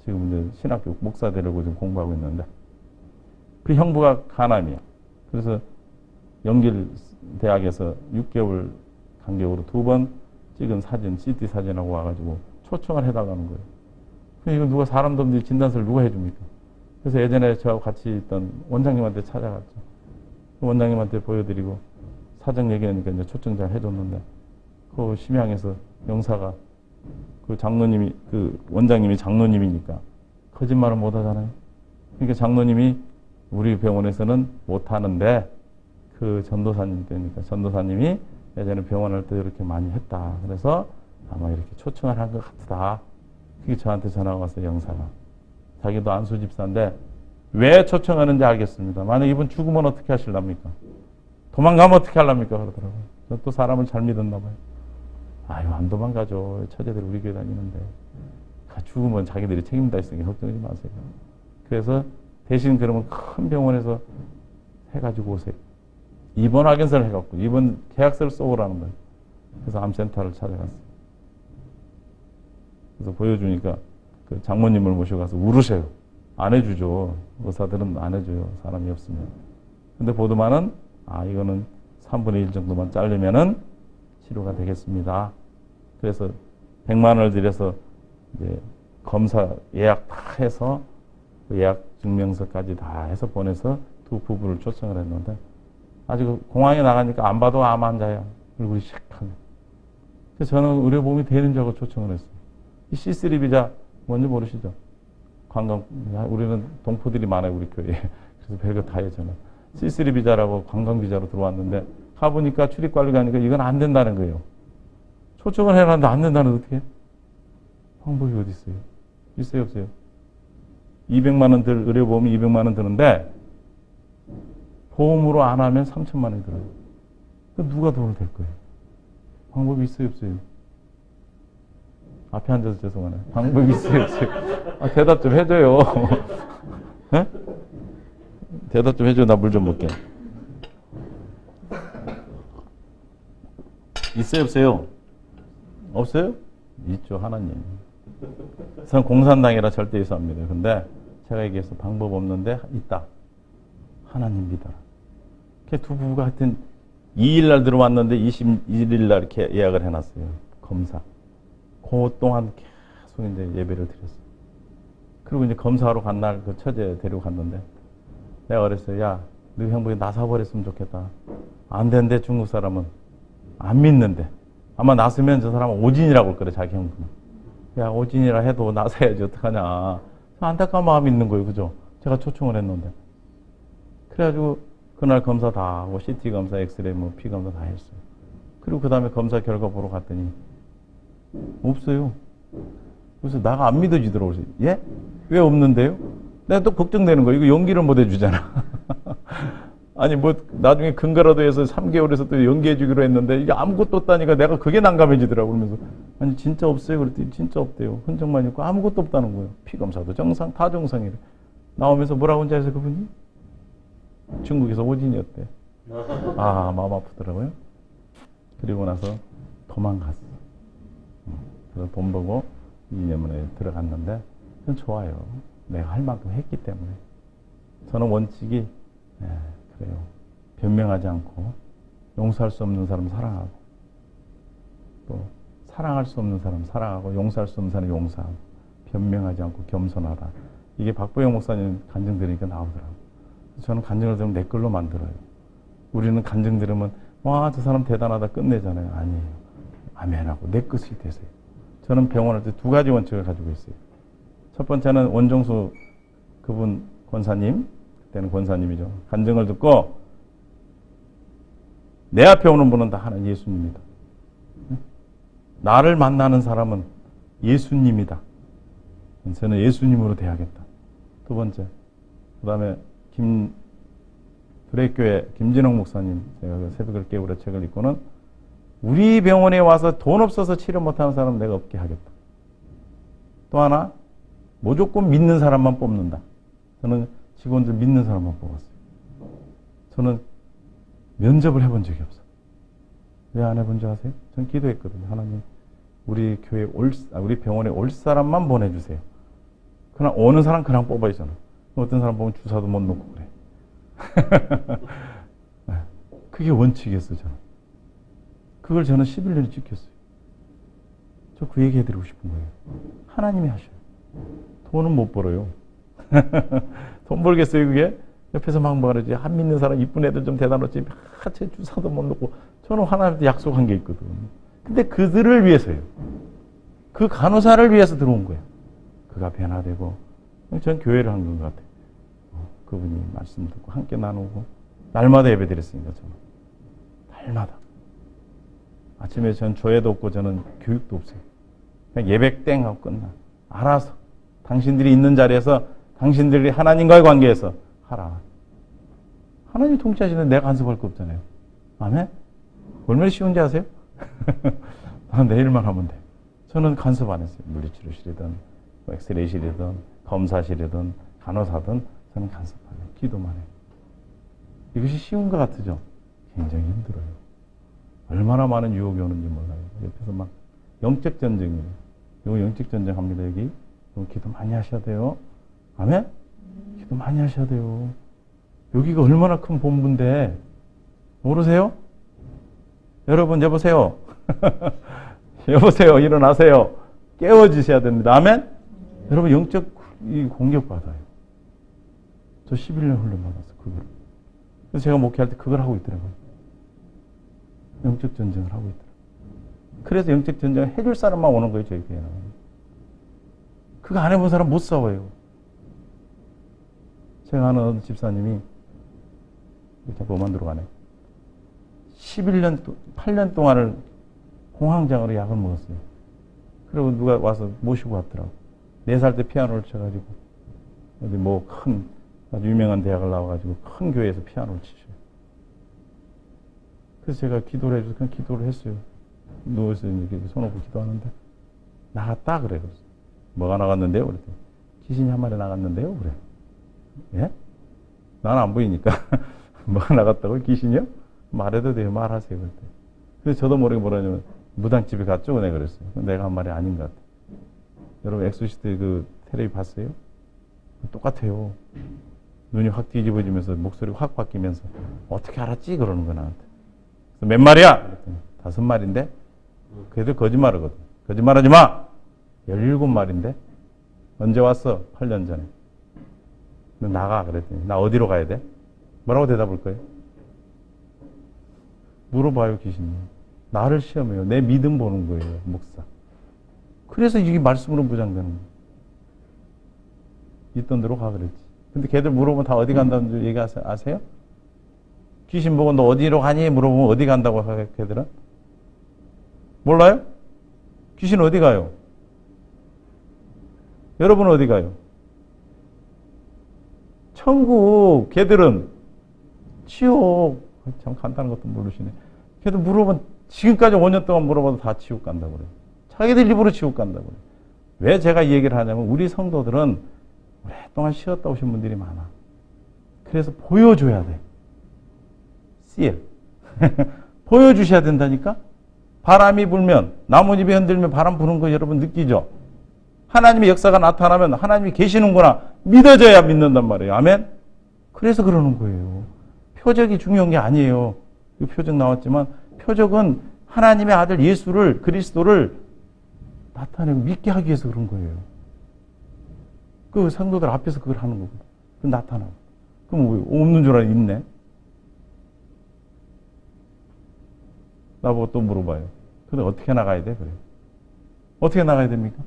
S1: 지금 이제 신학교 목사 되려고 지금 공부하고 있는데 그 형부가 간암이야. 그래서 연길 대학에서 6개월 간격으로 2번 찍은 사진, CT 사진하고 와가지고 초청을 해달라는 거예요. 이거 누가 사람도 없는데 진단서를 누가 해줍니까? 그래서 예전에 저하고 같이 있던 원장님한테 찾아갔죠. 원장님한테 보여드리고 사정 얘기하니까 이제 초청장 해줬는데, 그 심양에서 영사가, 그 장로님이, 그 원장님이 장로님이니까 거짓말을 못 하잖아요. 그러니까 장로님이 우리 병원에서는 못 하는데, 그 전도사님 때니까 전도사님이 예전에 병원할 때 이렇게 많이 했다. 그래서 아마 이렇게 초청을 한 것 같다. 그게 저한테 전화가 왔어요, 영사가. 자기도 안수 집사인데 왜 초청하는지 알겠습니다. 만약 이분 죽으면 어떻게 하실랍니까? 도망가면 어떻게 하랍니까? 그러더라고요. 저 또 사람을 잘 믿었나 봐요. 아유, 안 도망가죠. 처제들 우리 교회 다니는데. 죽으면 자기들이 책임다 있으니까 걱정하지 마세요. 그래서 대신 그러면 큰 병원에서 해가지고 오세요. 입원 확인서를 해갖고 입원 계약서를 써오라는 거예요. 그래서 암센터를 찾아갔어요. 그래서 보여주니까 그 장모님을 모셔가서 울으세요. 안 해주죠. 의사들은 안 해줘요. 사람이 없으면. 근데 보드만은 이거는 3분의 1 정도만 자르면은 치료가 되겠습니다. 그래서 100만 원을 들여서 이제 검사 예약 다 해서 그 예약 증명서까지 다 해서 보내서 두 부부를 초청을 했는데 아직 공항에 나가니까 안 봐도 암 환자야. 얼굴이 시크하게. 그래서 저는 의료보험이 되는 줄 알고 초청을 했어요. 이 C3 비자 뭔지 모르시죠? 관광, 우리는 동포들이 많아요, 우리 교회에. 그래서 별거 다 해요, 저는. C3 비자라고 관광 비자로 들어왔는데 가보니까 출입관리가 하니까 이건 안 된다는 거예요. 초청을 해놨는데 안 된다는 어떻게? 방법이 어디 있어요? 있어요, 없어요? 200만 원 들, 의료보험이 200만 원 드는데 보험으로 안 하면 3천만 원이 들어요. 누가 돈을 댈 거예요? 방법이 있어요, 없어요? 앞에 앉아서 죄송하네. 방법이 있어요, 없어요? 대답 좀 해줘요. 네? 대답 좀 해줘. 나 물 좀 먹게. 있어요, 없어요? 없어요? 있죠, 하나님. 저는 공산당이라 절대 있어 합니다. 근데 제가 얘기해서 방법 없는데 있다. 하나님 믿어라. 두 부부가 하여튼 2일날 들어왔는데 21일날 이렇게 예약을 해놨어요. 검사. 그 동안 계속 이제 예배를 드렸어요. 그리고 이제 검사하러 간 날 그 처제 데리고 갔는데 내가 그랬어요. 야, 너 형부에 나사버렸으면 좋겠다. 안 된대, 중국 사람은. 안 믿는데. 아마 나서면 저 사람은 오진이라고 할 거래, 자기 형부는. 야, 오진이라 해도 나서야지, 어떡하냐. 안타까운 마음이 있는 거예요, 그죠? 제가 초청을 했는데. 그래가지고 그날 검사 다 하고 CT 검사, 엑스레이, 피 검사 다 했어요. 그리고 그 다음에 검사 결과 보러 갔더니 없어요. 그래서 나가 안 믿어지더라고요. 예? 왜 없는데요? 내가 또 걱정되는 거예요. 이거 연기를 못 해주잖아. 아니 나중에 근거라도 해서 3개월에서 또 연기해 주기로 했는데 이게 아무것도 없다니까 내가 그게 난감해지더라고. 그러면서 아니 진짜 없어요. 그랬더니 진짜 없대요. 흔적만 있고 아무것도 없다는 거예요. 피검사도 정상, 다 정상이래. 나오면서 뭐라고 혼자 해서 그분이? 중국에서 오진이었대. 마음 아프더라고요. 그리고 나서 도망갔어. 그래서 돈 벌고 이념원에 들어갔는데 그건 좋아요. 내가 할 만큼 했기 때문에. 저는 원칙이 그래요. 변명하지 않고 용서할 수 없는 사람 사랑하고 또 사랑할 수 없는 사람 사랑하고 용서할 수 없는 사람 용서하고 변명하지 않고 겸손하라. 이게 박보영 목사님 간증 들으니까 나오더라고요. 저는 간증을 들으면 내 걸로 만들어요. 우리는 간증 들으면 와, 저 사람 대단하다 끝내잖아요. 아니에요. 아멘하고 내 것이 되세요. 저는 병원할 때 두 가지 원칙을 가지고 있어요. 첫 번째는 원종수 그분 권사님, 그때는 권사님이죠. 간증을 듣고 내 앞에 오는 분은 다 하나님 예수님이다. 나를 만나는 사람은 예수님이다. 저는 예수님으로 대하겠다. 두 번째, 그 다음에 브레이크교회 김진홍 목사님, 제가 그 새벽을 깨우려 책을 읽고는 우리 병원에 와서 돈 없어서 치료 못하는 사람은 내가 없게 하겠다. 또 하나, 무조건 믿는 사람만 뽑는다. 저는 직원들 믿는 사람만 뽑았어요. 저는 면접을 해본 적이 없어요. 왜 안 해본 줄 아세요? 전 기도했거든요. 하나님, 우리 교회 우리 병원에 올 사람만 보내주세요. 그냥 오는 사람 그냥 뽑아야 잖아. 어떤 사람 보면 주사도 못 놓고 그래. 그게 원칙이었어요, 저는. 그걸 저는 11년을 지켰어요. 저 그 얘기 해드리고 싶은 거예요. 하나님이 하셔요. 돈은 못 벌어요. 돈 벌겠어요, 그게? 옆에서 막 말하지. 안 믿는 사람, 이쁜 애들 좀 대다 놓지. 제 주사도 못 놓고. 저는 하나님한테 약속한 게 있거든. 근데 그들을 위해서요. 그 간호사를 위해서 들어온 거예요. 그가 변화되고. 전 교회를 한 것 같아요. 그분이 말씀 듣고 함께 나누고. 날마다 예배 드렸으니까 저는. 날마다. 아침에 전 조회도 없고 저는 교육도 없어요. 그냥 예배 땡 하고 끝나. 알아서. 당신들이 있는 자리에서 당신들이 하나님과의 관계에서 하라. 하나님 통치하시는데 내가 간섭할 거 없잖아요. 아멘? 얼마나 쉬운지 아세요? 내일만 하면 돼. 저는 간섭 안 했어요. 물리치료실이든 엑스레이실이든 검사실이든 간호사든 저는 간섭 안 해요. 기도만 해요. 이것이 쉬운 것 같으죠? 굉장히 힘들어요. 얼마나 많은 유혹이 오는지 몰라요. 옆에서 막 영적 전쟁이에요. 이거 영적 전쟁 합니다. 여기 기도 많이 하셔야 돼요. 아멘? 기도 많이 하셔야 돼요. 여기가 얼마나 큰 본부인데 모르세요? 여러분 여보세요. 여보세요. 일어나세요. 깨워지셔야 됩니다. 아멘? 여러분 영적 공격받아요. 저 11년 훈련 받았어. 그걸. 그래서 제가 목회할 때 그걸 하고 있더라고요. 영적 전쟁을 하고 있더라고요. 그래서 영적 전쟁을 해줄 사람만 오는 거예요. 저희 교회는. 그거 안 해본 사람 못 싸워요. 제가 아는 어느 집사님이 자꾸 뭐만 들어가네. 8년 동안을 공황장애로 약을 먹었어요. 그리고 누가 와서 모시고 왔더라고. 4살 때 피아노를 쳐가지고 어디 뭐 큰 아주 유명한 대학을 나와가지고 큰 교회에서 피아노를 치셔요. 그래서 제가 기도를 해줘서 그냥 기도를 했어요. 누워서 이렇게 손 얹고 기도하는데 나갔다 그래요. 뭐가 나갔는데요? 그랬더니 귀신이 한 마리 나갔는데요? 그래. 예? 난 안 보이니까 뭐가 나갔다고? 귀신이요? 말해도 돼요. 말하세요. 그때. 그래서 저도 모르게 뭐라냐면 무당집에 갔죠. 내가 그랬어요. 내가 한 말이 아닌 것 같아. 여러분 엑소시스트 그 텔레비 봤어요? 똑같아요. 눈이 확 뒤집어지면서 목소리가 확 바뀌면서 어떻게 알았지? 그러는 거야 나한테. 그래서 몇 마리야? 그랬더니 5마리인데 걔들 거짓말하거든. 거짓말하지 마! 17마리인데 언제 왔어? 8년 전에. 너 나가 그랬더니 나 어디로 가야 돼? 뭐라고 대답할 거예요? 물어봐요 귀신이. 나를 시험해요. 내 믿음 보는 거예요. 목사. 그래서 이게 말씀으로 무장되는 거예요. 있던 대로 가 그랬지. 근데 걔들 물어보면 다 어디 간다는 줄 얘기 아세요? 귀신 보고 너 어디로 가니? 물어보면 어디 간다고 하게 걔들은? 몰라요? 귀신 어디 가요? 여러분 어디 가요? 천국. 걔들은 지옥. 참 간단한 것도 모르시네. 걔들 물어보면 지금까지 5년 동안 물어봐도 다 지옥 간다고 그래요. 자기들 입으로 지옥 간다고 그래요. 왜 제가 이 얘기를 하냐면 우리 성도들은 오랫동안 쉬었다 오신 분들이 많아. 그래서 보여줘야 돼. CL. 보여주셔야 된다니까? 바람이 불면, 나뭇잎이 흔들면 바람 부는 거 여러분 느끼죠? 하나님의 역사가 나타나면 하나님이 계시는구나. 믿어져야 믿는단 말이에요. 아멘? 그래서 그러는 거예요. 표적이 중요한 게 아니에요. 이 표적 나왔지만 표적은 하나님의 아들 예수를, 그리스도를 나타내고 믿게 하기 위해서 그런 거예요. 그 성도들 앞에서 그걸 하는 거거든. 그 나타나고. 그럼 왜 없는 줄 알아? 있네. 나보고 또 물어봐요. 근데 어떻게 나가야 돼? 그래요. 어떻게 나가야 됩니까?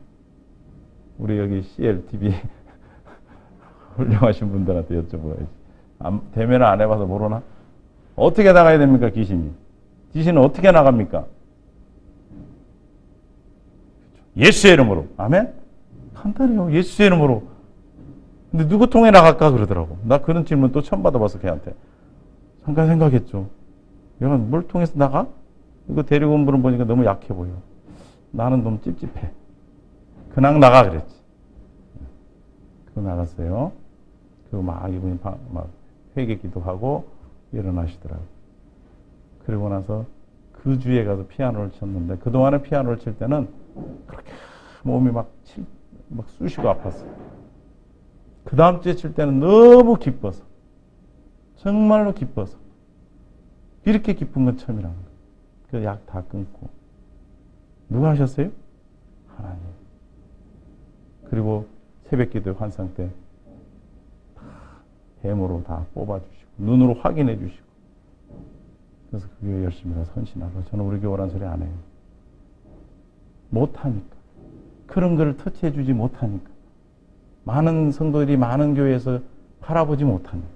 S1: 우리 여기 CLTV 훌륭하신 분들한테 여쭤봐야지. 대면을 안 해봐서 모르나? 어떻게 나가야 됩니까, 귀신이? 귀신은 어떻게 나갑니까? 예수의 이름으로. 아멘? 간단해요. 예수의 이름으로. 근데 누구 통해 나갈까 그러더라고. 나 그런 질문 또 처음 받아봤어, 걔한테. 잠깐 생각했죠. 얘가 뭘 통해서 나가? 이거 데리고 온 분을 보니까 너무 약해 보여. 나는 너무 찝찝해. 그냥 나가 그랬지. 그거 나갔어요. 그리고 막 이분이 막 회개기도 하고 일어나시더라고요. 그리고 나서 그 주에 가서 피아노를 쳤는데 그동안에 피아노를 칠 때는 그렇게 몸이 막 쑤시고 아팠어요. 그 다음 주에 칠 때는 너무 기뻐서 정말로 기뻐서 이렇게 기쁜 건 처음이라는 거예요. 그 약 다 끊고 누가 하셨어요? 하나님. 그리고 새벽기도 환상 때 햄으로 다 뽑아주시고 눈으로 확인해 주시고 그래서 그 교회 열심히 가서 헌신하고 저는 우리 교회란 소리 안 해요. 못하니까. 그런 거를 터치해 주지 못하니까. 많은 성도들이 많은 교회에서 바라보지 못하니까.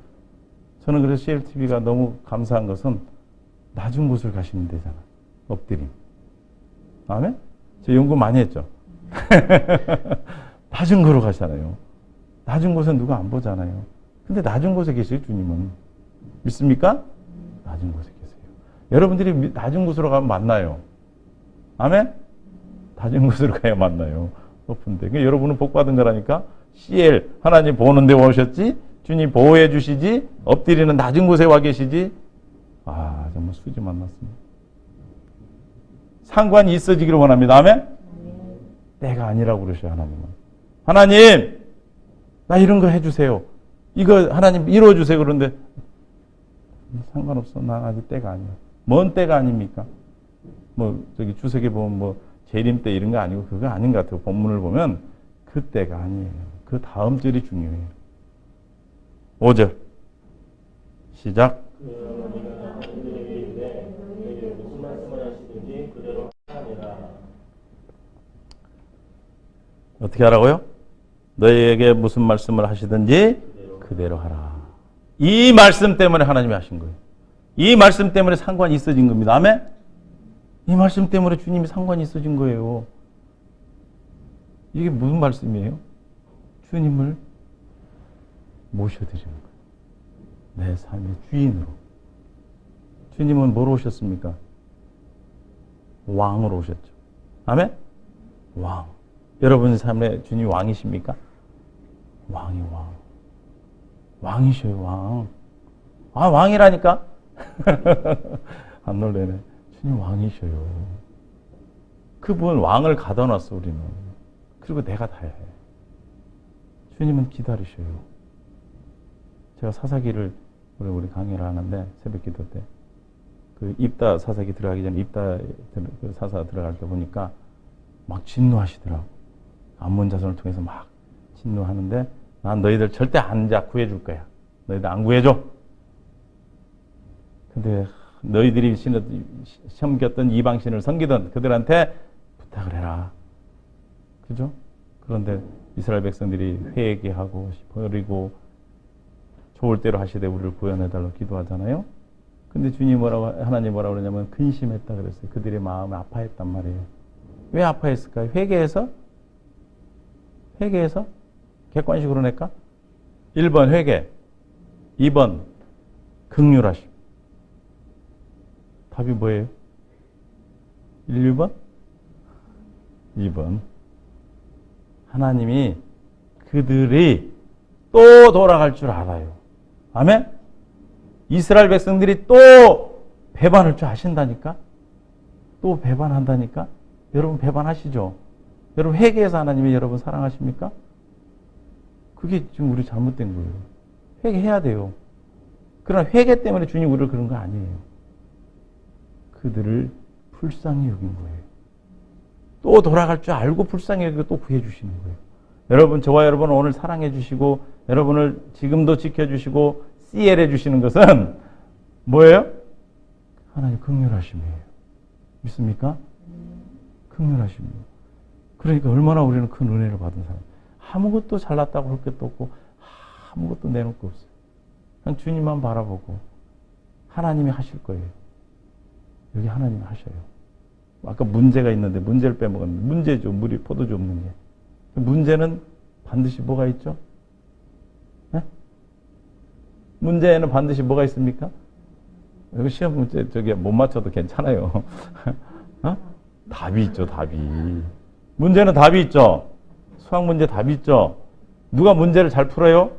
S1: 저는 그래서 CLTV가 너무 감사한 것은 낮은 곳을 가시면 되잖아. 엎드림. 아멘? 저 연구 많이 했죠. 낮은 곳으로 가잖아요. 낮은 곳은 누가 안 보잖아요. 근데 낮은 곳에 계세요, 주님은. 믿습니까? 낮은 곳에 계세요. 여러분들이 낮은 곳으로 가면 만나요. 아멘? 낮은 곳으로 가야 만나요. 높은데. 그러니까 여러분은 복 받은 거라니까. CL, 하나님 보는데 오셨지? 주님 보호해 주시지? 엎드리는 낮은 곳에 와 계시지? 아, 정말 수지 만났습니다. 상관이 있어지기를 원합니다. 아멘? 때가 아니라고 그러셔요, 하나님은. 하나님, 나 이런 거 해주세요. 이거 하나님 이루어주세요. 그런데 상관없어. 난 아직 때가 아니야. 뭔 때가 아닙니까? 뭐 저기 주석에 보면 뭐 재림 때 이런 거 아니고 그거 아닌 것 같아요. 본문을 보면 그 때가 아니에요. 그 다음 절이 중요해요. 5절 시작. 어떻게 하라고요? 너희에게 무슨 말씀을 하시든지 그대로 하라. 이 말씀 때문에 하나님이 하신 거예요. 이 말씀 때문에 상관이 있어진 겁니다. 아멘? 이 말씀 때문에 주님이 상관이 있어진 거예요. 이게 무슨 말씀이에요? 주님을 모셔드리는 거예요. 내 삶의 주인으로. 주님은 뭐로 오셨습니까? 왕으로 오셨죠. 아멘? 왕. 여러분 삶의 주님 왕이십니까? 왕이 왕. 왕이셔요, 왕. 아, 왕이라니까? 안 놀래네. 주님 왕이셔요. 그분 왕을 가둬놨어, 우리는. 그리고 내가 다 해. 주님은 기다리셔요. 제가 사사기를, 우리 강의를 하는데, 새벽 기도 때, 그 입다 사사기 들어가기 전에 입다 사사 들어갈 때 보니까 막 진노하시더라고. 암몬 자손을 통해서 막 진노하는데, 난 너희들 절대 안 구해줄 거야. 너희들 안 구해줘. 근데 너희들이 섬겼던 이방신을 섬기던 그들한테 부탁을 해라. 그죠? 그런데 이스라엘 백성들이 회개하고 버리고 좋을 대로 하시되 우리를 구원해달라고 기도하잖아요. 근데 주님 하나님 뭐라고 그러냐면 근심했다 그랬어요. 그들의 마음을 아파했단 말이에요. 왜 아파했을까요? 회개해서? 객관식으로 낼까? 1번 회개, 2번 긍휼하심. 답이 뭐예요? 1번? 2번. 하나님이 그들이 또 돌아갈 줄 알아요. 아멘? 이스라엘 백성들이 또 배반할 줄 아신다니까? 또 배반한다니까? 여러분 배반하시죠? 여러분 회개해서 하나님이 여러분 사랑하십니까? 그게 지금 우리 잘못된 거예요. 회개해야 돼요. 그러나 회개 때문에 주님 우리를 그런 거 아니에요. 그들을 불쌍히 여긴 거예요. 또 돌아갈 줄 알고 불쌍히 여기고 또 구해주시는 거예요. 여러분, 저와 여러분을 오늘 사랑해 주시고 여러분을 지금도 지켜주시고 CL해 주시는 것은 뭐예요? 하나님 긍휼하심이에요. 믿습니까? 긍휼하심이에요. 그러니까 얼마나 우리는 큰 은혜를 받은 사람. 아무것도 잘났다고 할 것도 없고 아무것도 내놓을 거 없어요. 그냥 주님만 바라보고 하나님이 하실 거예요. 여기 하나님이 하셔요. 아까 문제가 있는데 문제를 빼먹었는데 문제죠. 물이 포도주 없는 게. 문제는 반드시 뭐가 있죠? 네? 문제에는 반드시 뭐가 있습니까? 여기 시험 문제 저기 못 맞춰도 괜찮아요. 어? 답이 있죠. 답이. 문제는 답이 있죠. 수학 문제 답이 있죠. 누가 문제를 잘 풀어요?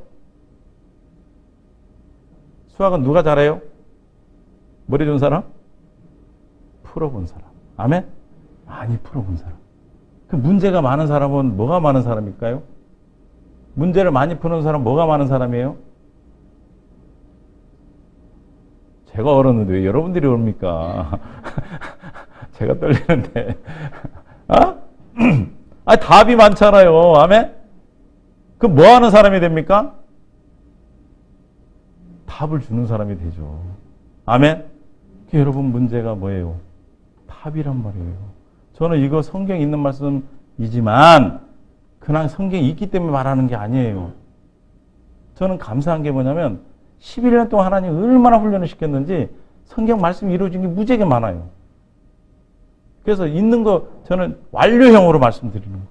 S1: 수학은 누가 잘해요? 머리 좋은 사람? 풀어본 사람. 아멘? 많이 풀어본 사람. 그 문제가 많은 사람은 뭐가 많은 사람일까요? 문제를 많이 푸는 사람 뭐가 많은 사람이에요? 제가 얼었는데 왜 여러분들이 옵니까? 제가 떨리는데. 아? 아, 답이 많잖아요. 아멘? 그럼 뭐 하는 사람이 됩니까? 답을 주는 사람이 되죠. 아멘? 여러분 문제가 뭐예요? 답이란 말이에요. 저는 이거 성경에 있는 말씀이지만 그냥 성경에 있기 때문에 말하는 게 아니에요. 저는 감사한 게 뭐냐면 11년 동안 하나님 얼마나 훈련을 시켰는지 성경 말씀이 이루어진 게 무지하게 많아요. 그래서 있는 거 저는 완료형으로 말씀드리는 거예요.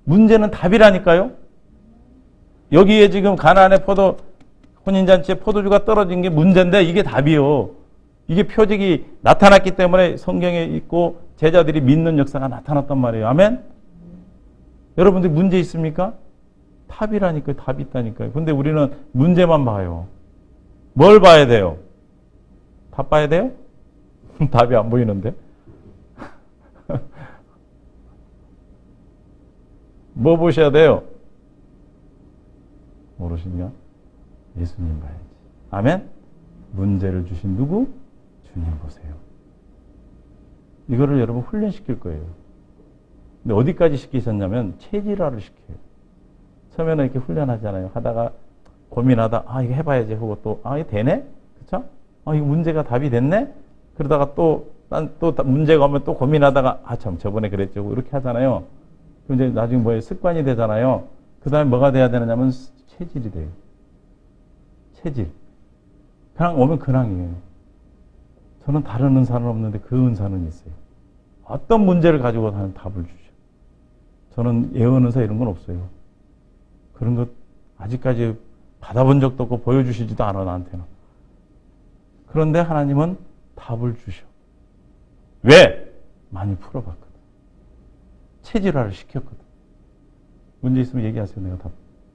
S1: 문제는 답이라니까요. 여기에 지금 가나안의 혼인잔치에 포도주가 떨어진 게 문제인데 이게 답이요. 이게 표적이 나타났기 때문에 성경에 있고 제자들이 믿는 역사가 나타났단 말이에요. 아멘? 여러분들 문제 있습니까? 답이라니까요. 답이 있다니까요. 근데 우리는 문제만 봐요. 뭘 봐야 돼요? 답 봐야 돼요? 답이 안 보이는데? 뭐 보셔야 돼요? 모르시냐? 예수님 봐야지. 아멘? 문제를 주신 누구? 주님 보세요. 이거를 여러분 훈련시킬 거예요. 근데 어디까지 시키셨냐면 체질화를 시켜요. 처음에는 이렇게 훈련하잖아요. 하다가 고민하다 이거 해봐야지 하고 또 이거 되네? 그쵸? 이거 문제가 답이 됐네? 그러다가 또 문제가 오면 또 고민하다가 참 저번에 그랬죠. 이렇게 하잖아요. 그럼 이제 나중에 뭐예요? 습관이 되잖아요. 그 다음에 뭐가 돼야 되느냐면 체질이 돼요. 체질. 그냥 오면 근황이에요. 저는 다른 은사는 없는데 그 은사는 있어요. 어떤 문제를 가지고 하는 답을 주죠. 저는 예언 은사 이런 건 없어요. 그런 것 아직까지 받아본 적도 없고 보여주시지도 않아 나한테는. 그런데 하나님은 답을 주셔. 왜? 많이 풀어봤거든. 체질화를 시켰거든. 문제 있으면 얘기하세요. 내가 답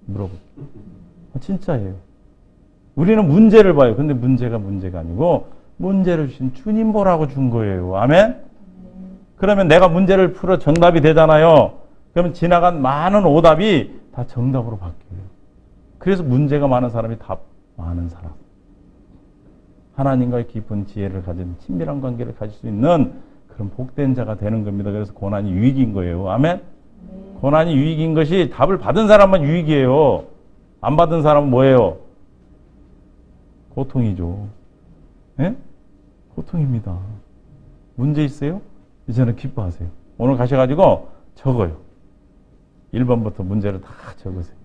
S1: 물어볼게. 진짜예요. 우리는 문제를 봐요. 근데 문제가 아니고 문제를 주신 주님 보라고 준 거예요. 아멘? 그러면 내가 문제를 풀어 정답이 되잖아요. 그러면 지나간 많은 오답이 다 정답으로 바뀌어요. 그래서 문제가 많은 사람이 답 많은 사람. 하나님과의 깊은 지혜를 가진 친밀한 관계를 가질 수 있는 그런 복된 자가 되는 겁니다. 그래서 고난이 유익인 거예요. 아멘? 고난이 유익인 것이 답을 받은 사람만 유익이에요. 안 받은 사람은 뭐예요? 고통이죠. 예? 고통입니다. 문제 있어요? 이제는 기뻐하세요. 오늘 가셔가지고 적어요. 1번부터 문제를 다 적으세요.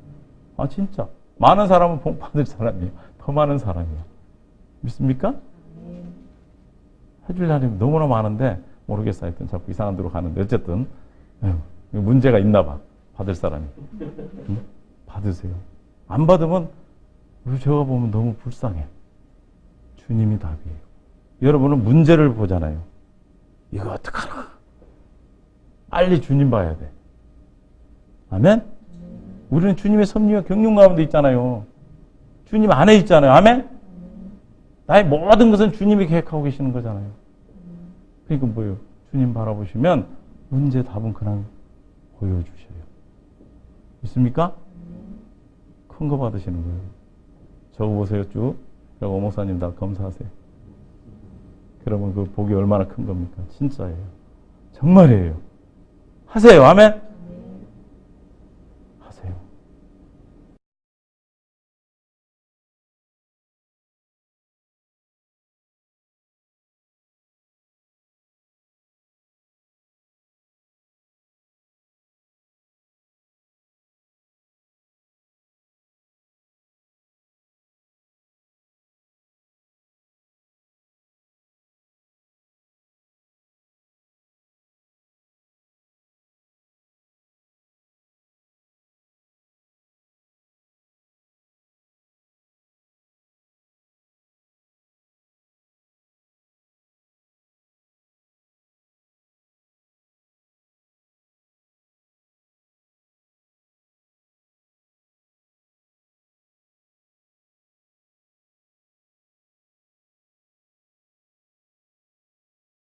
S1: 진짜. 많은 사람은 복 받을 사람이에요. 더 많은 사람이에요. 믿습니까? 해줄 사람이 너무나 많은데 모르겠어. 하여튼 자꾸 이상한 데로 가는데 어쨌든 문제가 있나 봐. 받을 사람이. 응? 받으세요. 안 받으면 제가 보면 너무 불쌍해. 주님이 답이에요. 여러분은 문제를 보잖아요. 이거 어떡하나. 빨리 주님 봐야 돼. 아멘? 우리는 주님의 섭리와 경륜 가운데 있잖아요. 주님 안에 있잖아요. 아멘? 나의 모든 것은 주님이 계획하고 계시는 거잖아요. 그러니까 뭐예요? 주님 바라보시면 문제 답은 그냥 보여주셔요. 믿습니까? 큰 거 받으시는 거예요. 적어보세요 쭉. 그리고 오목사님 다 검사하세요. 그러면 그 복이 얼마나 큰 겁니까? 진짜예요. 정말이에요. 하세요. 아멘?